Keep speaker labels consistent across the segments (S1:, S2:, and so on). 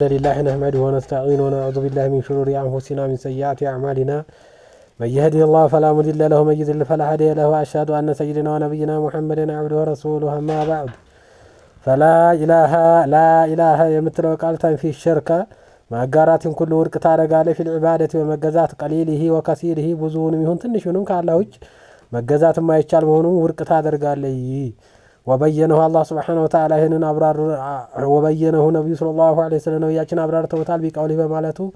S1: لله نحمده ونستعينه ونعوذ بالله من شرور أنفسنا ومن سيئات أعمالنا من يهده الله فلا مضل له ومن يضلل فلا هادي له وأشهد أن سيدنا ونبينا محمدا عبده ورسوله أما بعد فلا إله የምትለው ቃል تنفي الشرك ማጋራትን ሁሉ ወርቅ ታረጋለህ في العبادة በመገዛት قليله وكثيره ብዙውንም ይሁን ትንሹንም ከአላህ ውጭ መገዛት የማይቻል መሆኑን ወርቅ ታደርጋለህ وبينه الله سبحانه وتعالى هنا أبرار وبينه نبي صلى الله عليه وسلم نبياتنا أبرار توتال بقوله بمالته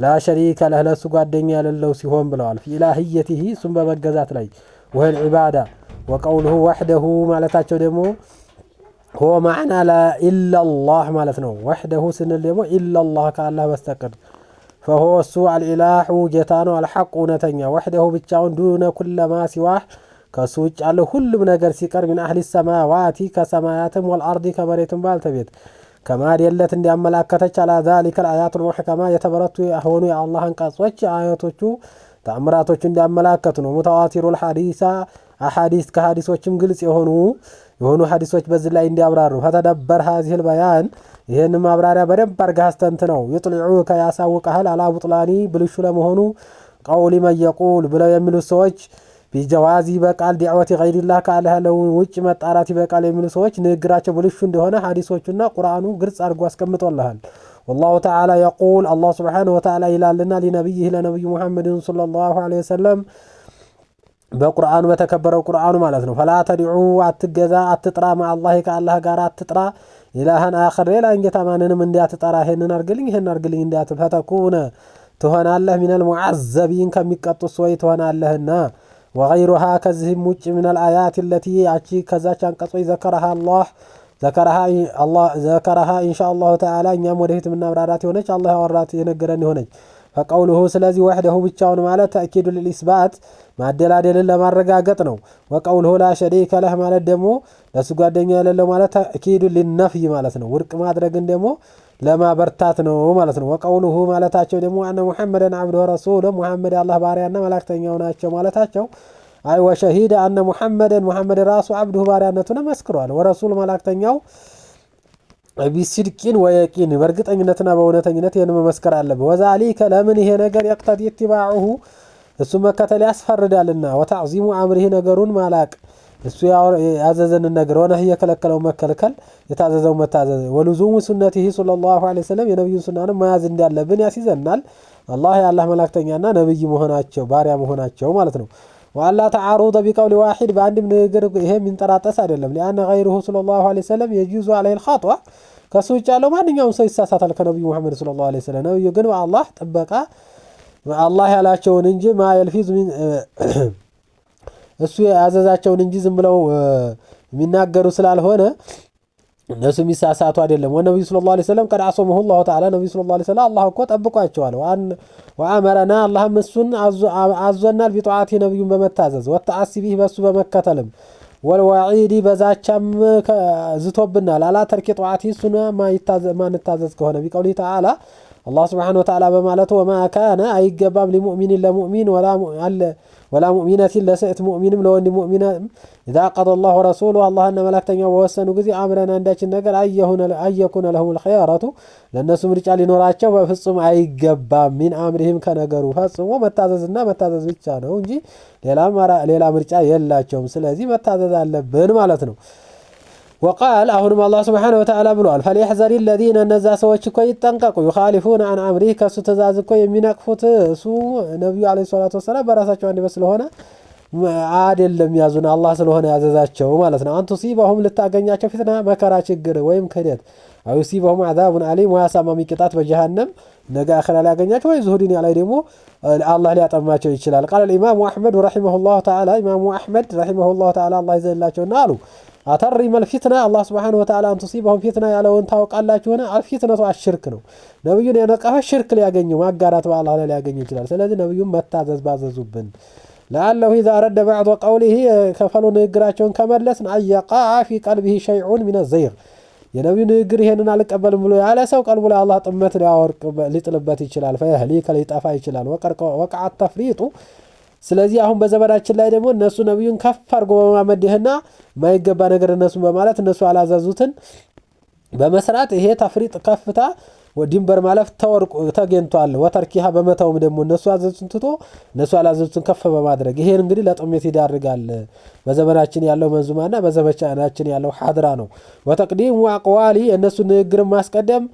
S1: لا شريك له لسقوا الدنيا لله سيهم بلوال في إلهيته ثم بمجزات لي وهي العبادة وقوله وحده مالتاته دمو هو معنى لا إلا الله مالتنا وحده سن دمو إلا الله كالله بستقر فهو السوء الإله جتانو الحق نتنيا وحده بتشاون دون كل ما سواه ከሱጭ አለ ሁሉም ነገር ሲቀር من اهل السماوات كسماياتم والارض كمريتم بالتبيت كما دلت እንዲያመላከተች على ذلك الايات المحكمه የተበረቱ የሆኑ የአላህ አንቀጾች አያቶቹ ተአምራቶቹ እንዲያመላከቱ ነው متواتر الحديث احاديث ከሐዲሶችም ግልጽ የሆኑ ሐዲሶች በዚህ ላይ እንዲያብራሩ فتدبر هذه البيان ይሄን ማብራሪያ በደንብ አርጋህ አስተንትነው يطلعوك ያሳውቀሃል على بطلان ብልሹ ለመሆኑ قول من يقول ብለው የሚሉ ሰዎች بجوازي بقال دعوة غير الله كالها لو وجه مطاراتي بقال የሚሉ ሰዎች ንግራቸው ብልሹ እንደሆነ ሐዲሶቹና ቁርአኑ ግልጽ አድርጎ አስቀምጦልሃል والله تعالى يقول الله سبحانه وتعالى ይላልና لنبيه لنبي محمد صلى الله عليه وسلم በቁርአኑ በተከበረው ቁርአኑ ማለት ነው فلا تدعوا አትገዛ አትጥራ مع الله كالله ጋር አትጥራ ኢላሃን አኺር ሌላ እንጌታ ማንንም እንዲያትጠራ ይሄንን አርግልኝ እንዲያትፈተኩነ ትሆናለህ من المعذبين ከሚቀጡ ሰዎች ትሆናለህና وغيرها كذهم وجه من الآيات التي أتي كذا كانقصوي ذكرها إن شاء الله تعالى إن يمودهت من نبرارات ونج الله يورات ينقرني هنج فقوله سلازي وحده بتشاون ماله تأكيد للإثبات مع الدلالة لما رقاقتنا وقوله لا شريك له ماله دمو لسقوا الدنيا لله ماله تأكيد للنفي مالتنا ورق ما درقن دمو لما برتاتنا مالتنا وقوله مالتاتشو دمو أن محمدا عبده ورسوله محمد الله باريانا ملاكتن يوناتشو مالتاتشو أي وشهيد أن محمد راسو عبده باريانتنا مسكروان ورسول ملاكتن يو بصدقين ويقين برقت أنجنتنا بونتنجنت ينم مسكر على وذلك لمن هي نجر يقتضي اتباعه ثم كتل أسفر دالنا وتعظيم أمره نجرون ملاك እሱ ያዘዘን ነገር ሆነ ይከለከለው መከልከል የታዘዘው መታዘዝ ወልዙሙ ሱነቲሂ ሰለላሁ ዐለይሂ ወሰለም የነብዩ ሱናን መያዝ እንዳለብን ያሲዘናል አላህ ያላህ መላእክተኛና ነብይ መሆናቸው ባሪያ መሆናቸው ማለት ነው ወአላ ተዓሩض بقول واحد በአንድም ነገር ይሄ ምንጠራጠስ አይደለም لأن غيره صلى الله عليه وسلم يجوز عليه الخطأ ከሱጭ ያለው ማንኛውም ሰው ይሳሳታል ከነብዩ መሐመድ ሰለላሁ ዐለይሂ ወሰለም ነብዩ ግን አላህ ጥበቃ አላህ ያላቸውን እንጂ ማ يلفظ من እሱ ያዘዛቸውን እንጂ ዝም ብለው የሚናገሩ ስላልሆነ እነሱ የሚሳሳቱ አይደለም ወነብዩ ሰለላሁ ዐለይሂ ወሰለም ቀድ አሰመሁ الله تعالى ነብዩ ሰለላሁ ዐለይሂ ወሰለም አላህ እኮ ጠብቋቸዋል ወአመረና አላህ መስን አዘናል ቢጧዓቲ ነብዩን በመታዘዝ ወተዓሲቢህ በሱ በመከተልም ወልዋዒዲ በዛቻም ዝቶብናል አላ ተርኪ ጧዓቲ ሱና ማን ታዘዝ ከሆነ ቢቀውሊ ተዓላ الله سبحانه وتعالى بمالته وما كان أيجبام لمؤمن لمؤمن ولا مؤمنة لسئت مؤمن لون مؤمنة إذا قضى الله ورسوله الله أن ملكتنا ووسنوا جزي أمرنا عندك النجر أن يكون لهم الخيارات لأن سمرج على نوراتهم وفصم أيجبام من أمرهم كنجروا فصم ومتعززنا متعزز بتشانه ونجي ليلا مرجع يلاهم سلازي متعزز على بن مالتنا وقال أهنم الله سبحانه وتعالى بلوال فليحذر الذين النزا سوچ كو يتنققوا يخالفون عن امره كسو تزاز كو يمنقفوت سو نبي عليه الصلاه والسلام براساቸው አንድ በስለሆነ አይደለም ያዙና አላህ ስለሆነ ያዘዛቸው ማለት ነው አንቱ ሲባሁም ልታገኛቸው ፍትና መከራ ችግር ወይም ከደት አው ሲባሁም عذاب عليم ወያሳማሚ ቅጣት በጀሃነም ነገ አኺራ ላይ ያገኛቸው ወይ ዙሁዲን ላይ ደግሞ አላህ ሊያጠማቸው ይችላል قال الامام احمد رحمه الله تعالى امام احمد رحمه الله تعالى الله ይዘላቸውና አሉ አተሪም الفتنه الله سبحانه وتعالى ان تصيبهم فتنه ያለውን ታውቃላችሁና الفتنه الشرك ነው ነብዩን የነቀፈ ሽርክ ሊያገኘው ማጋራት በአላህ ላይ ሊያገኘው ይችላል ስለዚህ ነብዩን መታዘዝ ባዘዙብን لعله اذا رد بعض قوله كفلوا ንግራቸውን ከመለስን አያقع في قلبه شيء من الزيغ የነብዩ ንግር ይሄንን አልቀበልም ብሎ ያለ ሰው ቀልቡ ላይ አላህ ጥመት ሊያወርቅ ሊጥልበት ይችላል فيهلك ሊጠፋ ይችላል وقع التفريط ስለዚህ አሁን በዘመናችን ላይ ደግሞ እነሱ ነብዩን ከፍ አርጎ በማመድህና ማይገባ ነገር እነሱ በማለት እነሱ አላዛዙትን በመስራት ይሄ ተፍሪጥ ከፍታ ወዲንበር ማለፍ ተወርቁ ተገንቷል ወተርኪሃ በመተውም ደግሞ እነሱ አዘዙትን ትቶ እነሱ አላዘዙትን ከፍ በማድረግ ይሄን እንግዲህ ለጥሜት ይዳርጋል በዘመናችን ያለው መንዙማና በዘመቻችን ያለው ሐድራ ነው ወተቅዲሙ አቅዋሊ እነሱ ንግግር ማስቀደም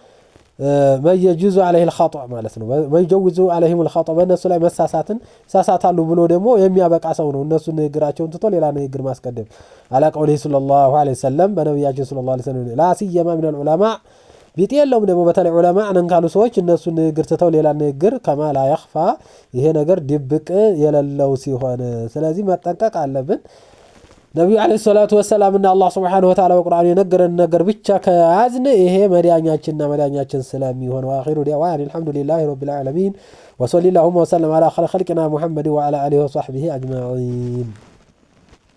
S1: መየጁዙ عليه الخطأ ማለት ነው መይጀውዙ عليهم الخطأ በእነሱ ላይ መሳሳትን ሳሳታሉ ብሎ ደግሞ የሚያበቃ ሰው ነው እነሱ ንግግራቸውን ትቶ ሌላ ንግግር ማስቀደም አላቀውሊ ሰለላሁ ዐለይሂ ወሰለም በነብያችን ሰለላሁ ዐለይሂ ወሰለም ላ ሲየማ من العلماء ቢጤለም ደግሞ በተለይ ዑለማ ነን ካሉ ሰዎች እነሱ ንግግር ትተው ሌላ ንግግር ከማላ ያخፋ ይሄ ነገር ድብቅ የሌለው ሲሆን ስለዚህ መጠንቀቅ አለብን ነብዩ አለይሂ ሰላቱ ወሰለም እና አላህ Subhanahu Wa Ta'ala በቁርአኑ የነገረን ነገር ብቻ ከያዝን ይሄ መዳኛችንና መዳኛችን ስለሚሆን واخر دعوانا الحمد لله رب العالمين وصلى الله وسلم على خلقنا محمد وعلى اله وصحبه اجمعين